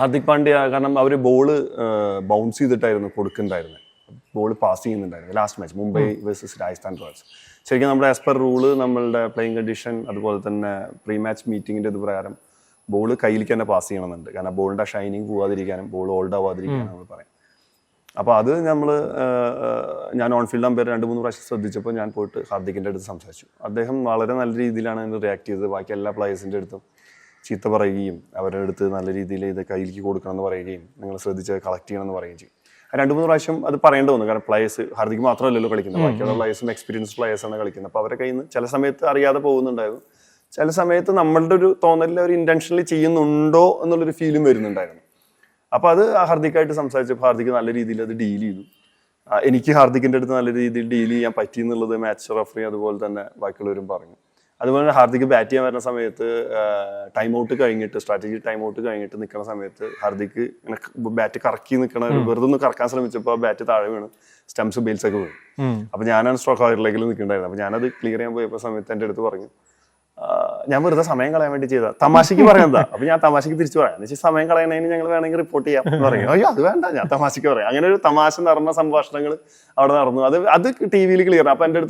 ഹാർദിക് പാണ്ഡ്യ കാരണം അവർ ball bounce ചെയ്തിട്ടായിരുന്നു കൊടുക്കുന്നുണ്ടായിരുന്നത്, ball pass ചെയ്യുന്നുണ്ടായിരുന്നു last match Mumbai versus Rajasthan Royals. ശരിക്കും നമ്മുടെ ആസ് പെർ റൂള് നമ്മളുടെ പ്ലേയിങ് കണ്ടീഷൻ അതുപോലെ തന്നെ പ്രീ മാച്ച് മീറ്റിങ്ങിൻ്റെ ഇത് പ്രകാരം ബോൾ കയ്യിലേക്ക് തന്നെ പാസ് ചെയ്യണമെന്നുണ്ട്. കാരണം ബോളിൻ്റെ ഷൈനിങ് പോവാതിരിക്കാനും ബോൾ ഓൾഡ് ആവാതിരിക്കാനും നമ്മൾ പറയും. അപ്പോൾ അത് ഞാൻ ഓൺ ഫീൽഡ് അമ്പയർ 2-3 പ്രാവശ്യം ശ്രദ്ധിച്ചപ്പോൾ ഞാൻ പോയിട്ട് ഹാർദിക്കിൻ്റെ അടുത്ത് സംസാരിച്ചു. അദ്ദേഹം വളരെ നല്ല രീതിയിലാണ് അതിന് റിയാക്ട് ചെയ്തത്. ബാക്കി എല്ലാ പ്ലേയേഴ്സിൻ്റെ അടുത്തും ചീത്ത പറയുകയും അവരുടെ അടുത്ത് നല്ല രീതിയിൽ ഇത് കയ്യിലേക്ക് കൊടുക്കണം എന്ന് പറയുകയും നിങ്ങൾ ശ്രദ്ധിച്ച് കളക്ട് ചെയ്യണം എന്ന് പറയുകയും ചെയ്യും. 2-3 പ്രാവശ്യം അത് പറയേണ്ടി വന്നു. കാരണം പ്ലേയേഴ്സ് ഹാർദിക് മാത്രമല്ലല്ലോ കളിക്കുന്നത്, ബാക്കിയുള്ള പ്ലേയേഴ്സും എക്സ്പീരിയൻസ് പ്ലേയേഴ്സാണ് കളിക്കുന്നത്. അപ്പോൾ അവരുടെ കയ്യിൽ നിന്ന് ചില സമയത്ത് അറിയാതെ പോകുന്നുണ്ടായിരുന്നു, ചില സമയത്ത് നമ്മളുടെ ഒരു തോന്നലിൽ അവർ ഇൻറ്റൻഷനലി ചെയ്യുന്നുണ്ടോ എന്നുള്ളൊരു ഫീലും വരുന്നുണ്ടായിരുന്നു. അപ്പോൾ അത് ഹാർദിക്കായിട്ട് സംസാരിച്ചപ്പോൾ ഹാർദിക്ക് നല്ല രീതിയിൽ അത് ഡീൽ ചെയ്തു. എനിക്ക് ഹാർദിക്കിൻ്റെ അടുത്ത് നല്ല രീതിയിൽ ഡീൽ ചെയ്യാൻ പറ്റി എന്നുള്ളത് മാച്ച് റഫറി അതുപോലെ തന്നെ ബാക്കിയുള്ളവരും പറഞ്ഞു. അതുപോലെ തന്നെ ഹാർദിക്ക് ബാറ്റ് ചെയ്യാൻ വരുന്ന സമയത്ത് ടൈം ഔട്ട് കഴിഞ്ഞിട്ട് സ്ട്രാറ്റജി ടൈം ഔട്ട് കഴിഞ്ഞിട്ട് നിൽക്കുന്ന സമയത്ത് ഹാർദിക്ക് ഇങ്ങനെ ബാറ്റ് കറക്കി നിൽക്കണ വെറുതെ ഒന്ന് കറക്കാൻ ശ്രമിച്ചപ്പോൾ ആ ബാറ്റ് താഴെ വീണ് സ്റ്റംപ്സ് ബെയിൽസ് ഒക്കെ വീണു. അപ്പോൾ ഞാനാണ് സ്ട്രോക്ക് ഔട്ടിലേക്ക് നിൽക്കുന്നുണ്ടായിരുന്നത്. അപ്പോൾ ഞാനത് ക്ലിയർ ചെയ്യാൻ പോയപ്പോൾ സമയത്ത് എൻ്റെ അടുത്ത് പറഞ്ഞു, ഞാൻ വെറുതെ സമയം കളയാൻ വേണ്ടി ചെയ്താ, തമാശക്ക് പറയുന്നതാ. അപ്പൊ ഞാൻ തമാശക്ക് തിരിച്ചു പറയാം, എന്ന് വെച്ചാൽ സമയം കളയണതിന് ഞങ്ങൾ വേണമെങ്കിൽ റിപ്പോർട്ട് ചെയ്യാം എന്ന് പറയും. അയ്യോ അത് വേണ്ട, ഞാൻ തമാശക്ക് പറയാം. അങ്ങനെ ഒരു തമാശ നിറഞ്ഞ സംഭാഷണങ്ങൾ അവിടെ നടന്നു. അത് ടി വിയിൽ ക്ലിയർ. അപ്പൊ എൻ്റെ അടുത്ത്